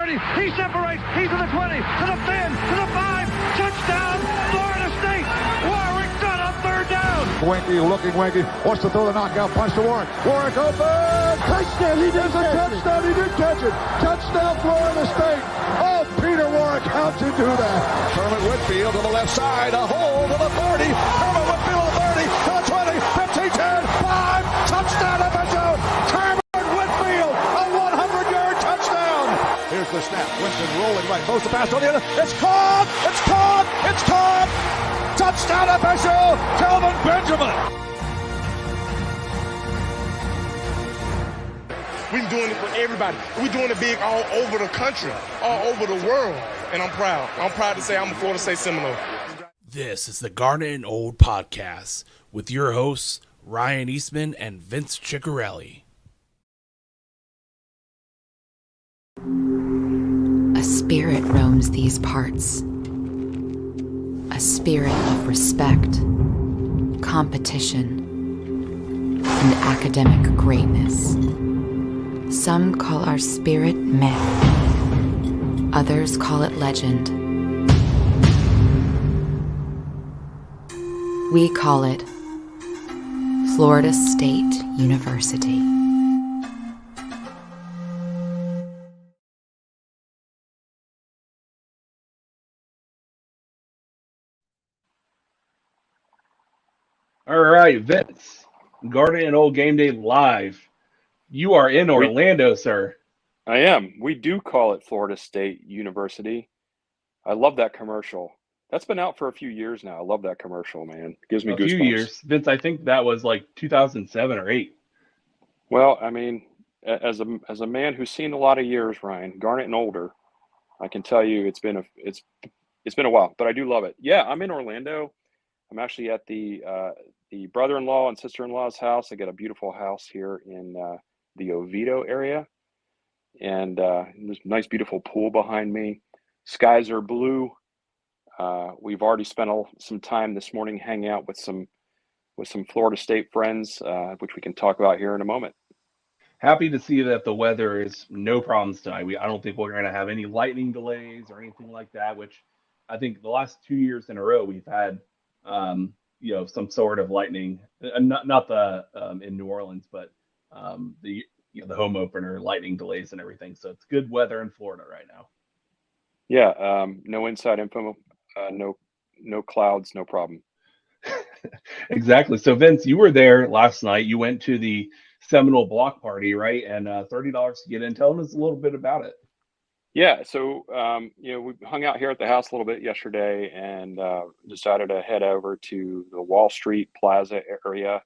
He separates. He's to the 20, to the 10, to the 5. Touchdown, Florida State. Warwick got on third down. Winky looking Winky. Wants to throw the knockout punch to Warwick. Warwick open. Touchdown. He does a touchdown. He did catch it. Touchdown, Florida State. Oh, Peter Warwick, how'd you do that? Kermit Whitfield to the left side. A hole to the 30. Kermit Whitfield to the 30. To the 20. 15, 10, 5. Touchdown, FSU. Kermit Whitfield. A 100-yard touchdown. Here's the snap. Winston rolling right. Throws the pass on the other. It's caught! It's caught! It's caught! Touchdown FSU! Kelvin Benjamin! We're doing it for everybody. We're doing it big all over the country, all over the world. And I'm proud. I'm proud to say I'm a Florida State Seminole. This is the Garnet and Old Podcast with your hosts, Ryan Eastman and Vince Ciccarelli. A spirit roams these parts. A spirit of respect, competition, and academic greatness. Some call our spirit myth. Others call it legend. We call it Florida State University. All right, Vince, Garnet and Old Game Day Live. You are in Orlando, sir. I am. We do call it Florida State University. I love that commercial. That's been out for a few years now. I love that commercial, man. It gives me goosebumps. A few years. Vince, I think that was like 2007 or 8. Well, I mean, as a man who's seen a lot of years, Ryan, Garnet and older, I can tell you it's been a while, but I do love it. Yeah, I'm in Orlando. I'm actually at the brother-in-law and sister-in-law's house. I got a beautiful house here in the Oviedo area, and there's a nice, beautiful pool behind me. Skies are blue. We've already spent some time this morning hanging out with some Florida State friends, which we can talk about here in a moment. Happy to see that the weather is no problems tonight. I don't think we're going to have any lightning delays or anything like that, which I think the last 2 years in a row we've had some sort of lightning, not the in New Orleans, but the home opener lightning delays and everything. So it's good weather in Florida right now. Yeah, no inside info, no clouds, no problem. Exactly. So Vince, you were there last night. You went to the Seminole block party, right? And $30 to get in. Tell us a little bit about it. Yeah, so we hung out here at the house a little bit yesterday and decided to head over to the Wall Street Plaza area.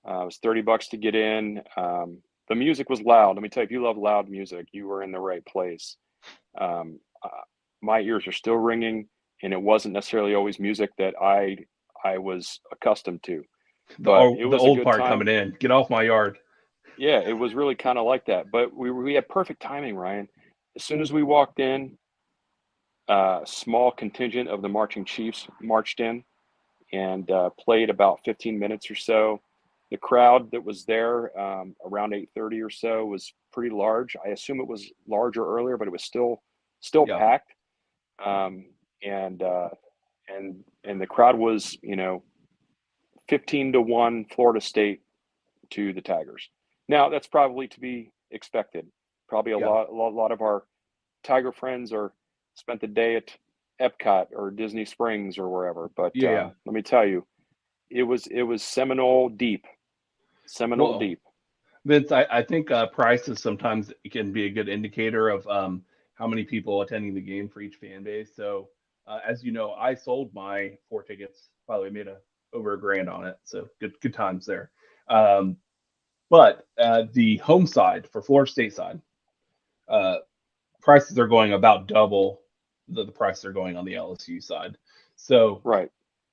It was $30 to get in. The music was loud. Let me tell you, if you love loud music, you were in the right place. My ears are still ringing, and it wasn't necessarily always music that I was accustomed to. But it was the old a good part time. Coming in. Get off my yard. Yeah, it was really kind of like that. But we had perfect timing, Ryan. As soon as we walked in, a small contingent of the marching chiefs marched in and played about 15 minutes or so. The crowd that was there around 8:30 or so was pretty large. I assume it was larger earlier, but it was still packed. And the crowd was 15-1 Florida State to the Tigers. Now that's probably to be expected. Probably a lot of our Tiger friends spent the day at Epcot or Disney Springs or wherever. But let me tell you, it was Seminole deep. Deep. Vince, I think prices sometimes can be a good indicator of how many people attending the game for each fan base. So as you know, I sold my 4 tickets. By the way, made over $1,000 on it. So good times there. But the home side for Florida State side, prices are going about double the price they're going on the LSU side. So right,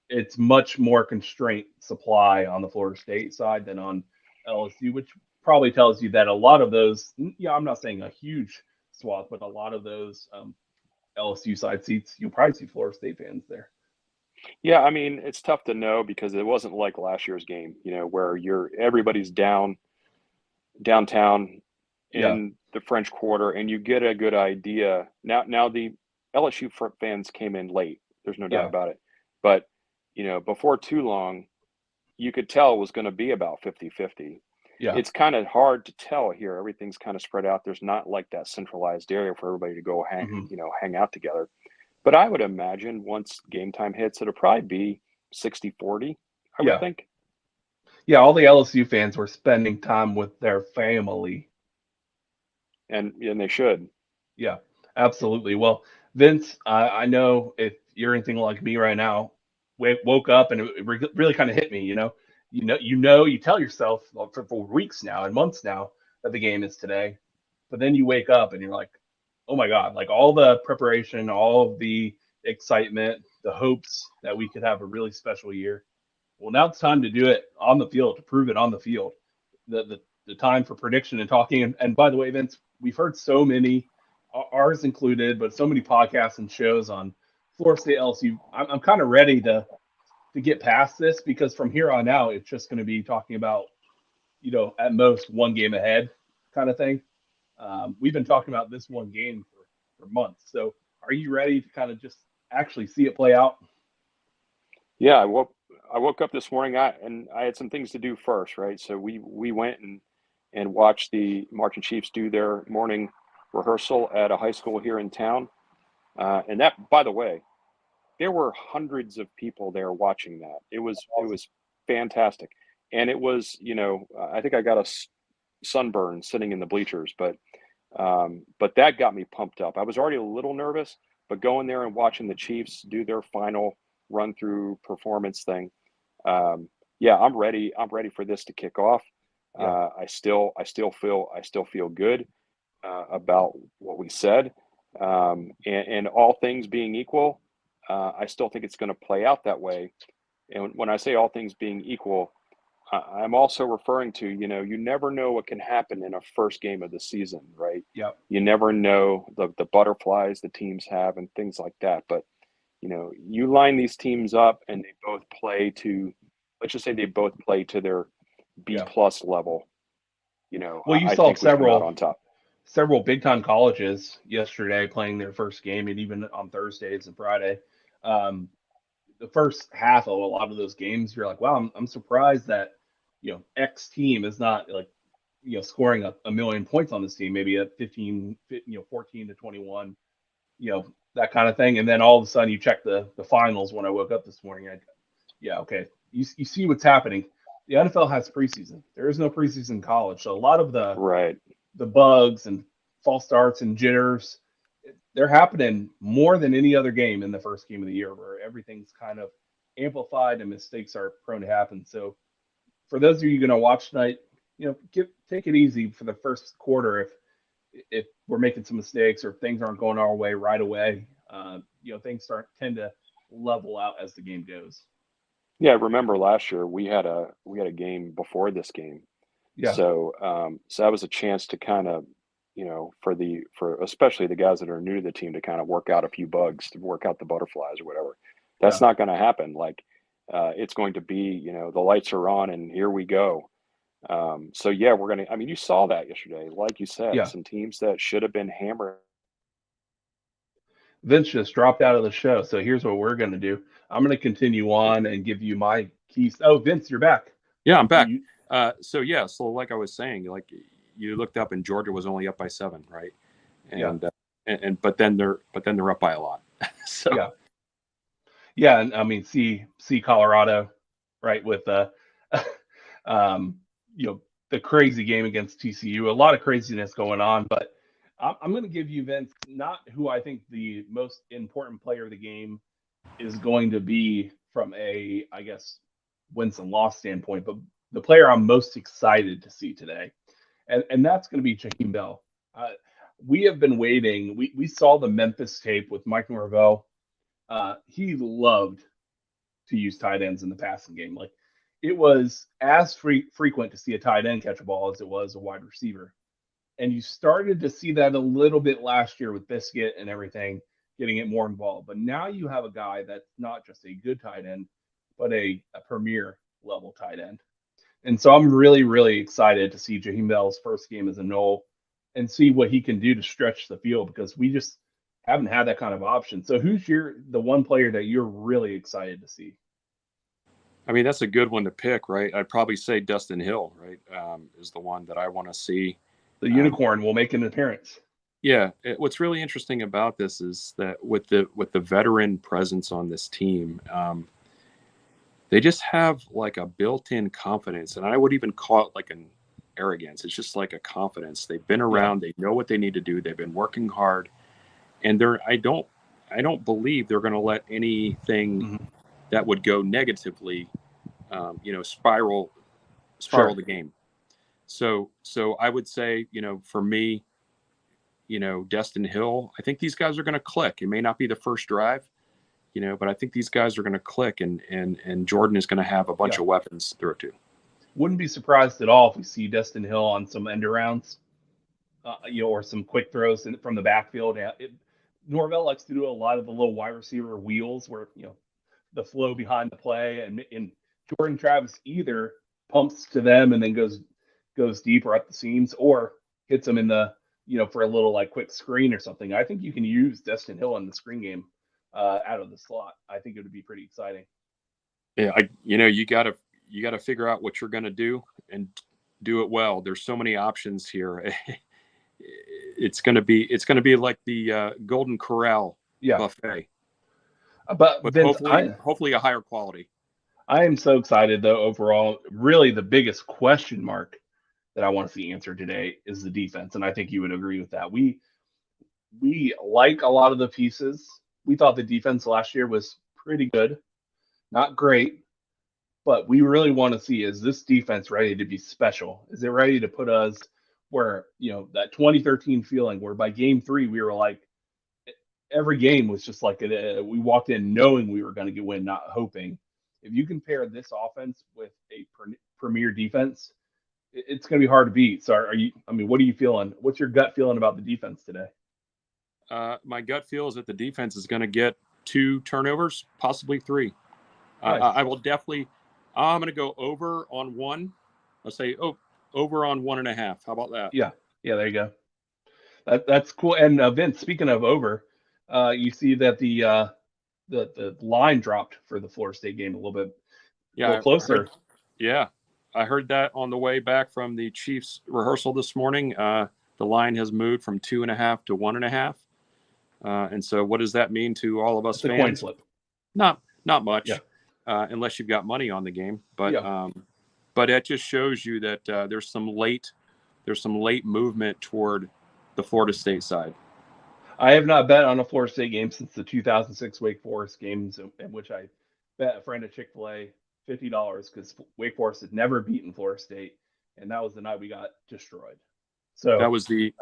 it's much more constrained supply on the Florida State side than on LSU, which probably tells you that a lot of those, I'm not saying a huge swath, but a lot of those LSU side seats, you'll probably see Florida State fans there. Yeah, I mean, it's tough to know because it wasn't like last year's game, where everybody's downtown in the French Quarter, and you get a good idea. Now the LSU fans came in late. There's no doubt about it. But, before too long, you could tell it was going to be about 50-50. Yeah. It's kind of hard to tell here. Everything's kind of spread out. There's not like that centralized area for everybody to go hang out together. But I would imagine once game time hits, it'll probably be 60-40, I would think. Yeah, all the LSU fans were spending time with their family. And they should. Yeah, absolutely. Well, Vince, I know if you're anything like me right now, woke up and it really kind of hit me. You tell yourself for weeks now and months now that the game is today, but then you wake up and you're like, oh my God, like all the preparation, all of the excitement, the hopes that we could have a really special year. Well, now it's time to do it on the field, to prove it on the field. The time for prediction and talking. And by the way, Vince, we've heard so many, ours included, but so many podcasts and shows on Florida State LSU. I'm kind of ready to get past this, because from here on out, it's just going to be talking about, at most one game ahead kind of thing. We've been talking about this one game for months. So are you ready to kind of just actually see it play out? Yeah, I woke up this morning, and I had some things to do first, right? So we went and watched the Marching Chiefs do their morning rehearsal at a high school here in town. And that, by the way, there were hundreds of people there watching that. It was fantastic. And it was, I think I got a sunburn sitting in the bleachers, but that got me pumped up. I was already a little nervous, but going there and watching the Chiefs do their final run through performance thing. I'm ready. I'm ready for this to kick off. I still feel good about what we said. And all things being equal, I still think it's going to play out that way. And when I say all things being equal, I'm also referring to, you never know what can happen in a first game of the season, right? Yeah. You never know the butterflies the teams have and things like that. But, you line these teams up and they both play to, let's just say they both play to their B+ level. Well, you I saw think we come out on top. Several big time colleges yesterday playing their first game, and even on Thursdays and Friday. The first half of a lot of those games, you're like, wow, I'm surprised that, X team is not like, scoring a million points on this team, maybe a 14 to 21, that kind of thing. And then all of a sudden you check the finals when I woke up this morning. Okay. You see what's happening. The NFL has preseason. There is no preseason in college. So a lot of the bugs and false starts and jitters, they're happening more than any other game in the first game of the year, where everything's kind of amplified and mistakes are prone to happen. So for those of you going to watch tonight, take it easy for the first quarter. If we're making some mistakes or if things aren't going our way right away, things tend to level out as the game goes. Yeah, remember last year we had a game before this game. Yeah. So that was a chance to kind of, for especially the guys that are new to the team, to kind of work out a few bugs, to work out the butterflies or whatever. That's not going to happen. Like it's going to be, the lights are on and here we go. We're going to, you saw that yesterday, like you said, some teams that should have been hammered. Vince just dropped out of the show. So here's what we're going to do. I'm going to continue on and give you my keys. Oh, Vince, you're back. Yeah, I'm back. So like I was saying, like you looked up and Georgia was only up by 7, right? And but then they're up by a lot. So and see Colorado, right, with the crazy game against TCU. A lot of craziness going on, but I'm going to give you, Vince, not who I think the most important player of the game is going to be from a, I guess, wins and loss standpoint, but the player I'm most excited to see today. And that's going to be Jaheim Bell. We have been waiting. We saw the Memphis tape with Mike Norvell. He loved to use tight ends in the passing game. Like, it was as frequent to see a tight end catch a ball as it was a wide receiver. And you started to see that a little bit last year with Biscuit and everything, getting it more involved. But now you have a guy that's not just a good tight end, but a premier level tight end. And so I'm really, really excited to see Jaheim Bell's first game as a Nole. and see what he can do to stretch the field, because we just haven't had that kind of option. So who's the one player that you're really excited to see? I mean, that's a good one to pick, right? I'd probably say Dustin Hill, right, is the one that I want to see. The unicorn will make an appearance. Yeah, what's really interesting about this is that with the veteran presence on this team, they just have like a built-in confidence, and I would even call it like an arrogance. It's just like a confidence. They've been around. They know what they need to do. They've been working hard, and I don't believe they're going to let anything that would go negatively, spiral the game. So I would say, for me, Destin Hill, I think these guys are going to click. It may not be the first drive, but I think these guys are going to click, and Jordan is going to have a bunch of weapons to throw to. Wouldn't be surprised at all if we see Destin Hill on some end arounds, or some quick throws from the backfield. Norvell likes to do a lot of the little wide receiver wheels where, the flow behind the play, and Jordan Travis either pumps to them and then goes deeper up the seams, or hits them in the, for a little like quick screen or something. I think you can use Destin Hill in the screen game out of the slot. I think it would be pretty exciting. Yeah, you got to figure out what you're going to do and do it well. There's so many options here. It's going to be like the Golden Corral buffet. But Vince, hopefully a higher quality. I am so excited, though. Overall, really the biggest question mark that I want to see answered today is the defense, and I think you would agree with that. We like a lot of the pieces. We thought the defense last year was pretty good, not great, but we really want to see, is this defense ready to be special? Is it ready to put us where, that 2013 feeling where by game 3 we were like, every game was just like we walked in knowing we were going to win, not hoping. If you compare this offense with a premier defense, it's going to be hard to beat. So what are you feeling? What's your gut feeling about the defense today? My gut feel is that the defense is going to get 2 turnovers, possibly 3. Nice. I will definitely. I'm going to go over on 1. Let's say over on 1.5. How about that? Yeah. There you go. That's cool. And Vince, speaking of over, you see that the line dropped for the Florida State game a little closer. I heard that on the way back from the Chiefs rehearsal this morning. The line has moved from 2.5 to 1.5. And so what does that mean to all of us fans? A coin flip. Not much, unless you've got money on the game. But it just shows you that there's some late movement toward the Florida State side. I have not bet on a Florida State game since the 2006 Wake Forest games, in which I bet a friend at Chick-fil-A $50 because Wake Forest had never beaten Florida State, and that was the night we got destroyed. So that was the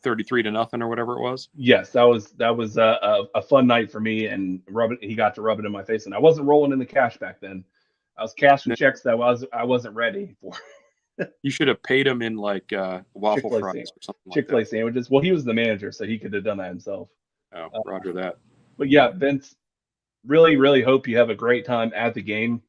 33-0 or whatever it was. Yes, that was a fun night for me, and he got to rub it in my face, and I wasn't rolling in the cash back then. I was cashing checks that I wasn't ready for. You should have paid him in like waffle Chick-fil-A fries or something. Chick-fil-A like that. sandwiches. Well, he was the manager, so he could have done that himself. Oh, roger that. But yeah, Vince, really, really hope you have a great time at the game.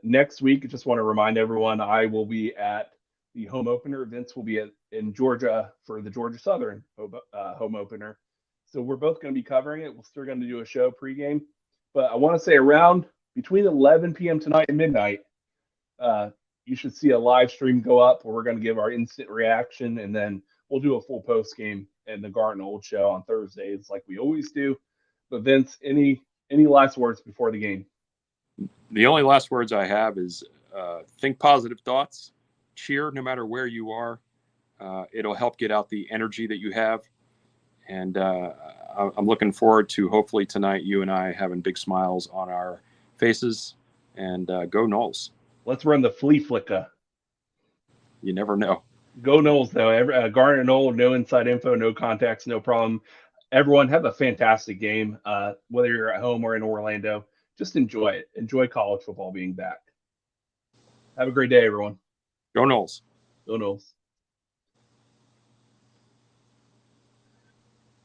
Next week, I just want to remind everyone, I will be at the home opener. Vince will be in Georgia for the Georgia Southern home opener. So we're both going to be covering it. We're still going to do a show pregame. But I want to say around between 11 p.m. tonight and midnight, you should see a live stream go up where we're going to give our instant reaction, and then we'll do a full post game in the Garden Old show on Thursdays like we always do. But Vince, any last words before the game? The only last words I have is think positive thoughts, cheer no matter where you are. It'll help get out the energy that you have. And I'm looking forward to hopefully tonight you and I having big smiles on our faces, and go Noles. Let's run the flea flicka. You never know. Go Noles, though. Garnet Knoll, no inside info, no contacts, no problem. Everyone, have a fantastic game. Whether you're at home or in Orlando, just enjoy it. Enjoy college football being back. Have a great day, everyone. Go Noles. Go Noles.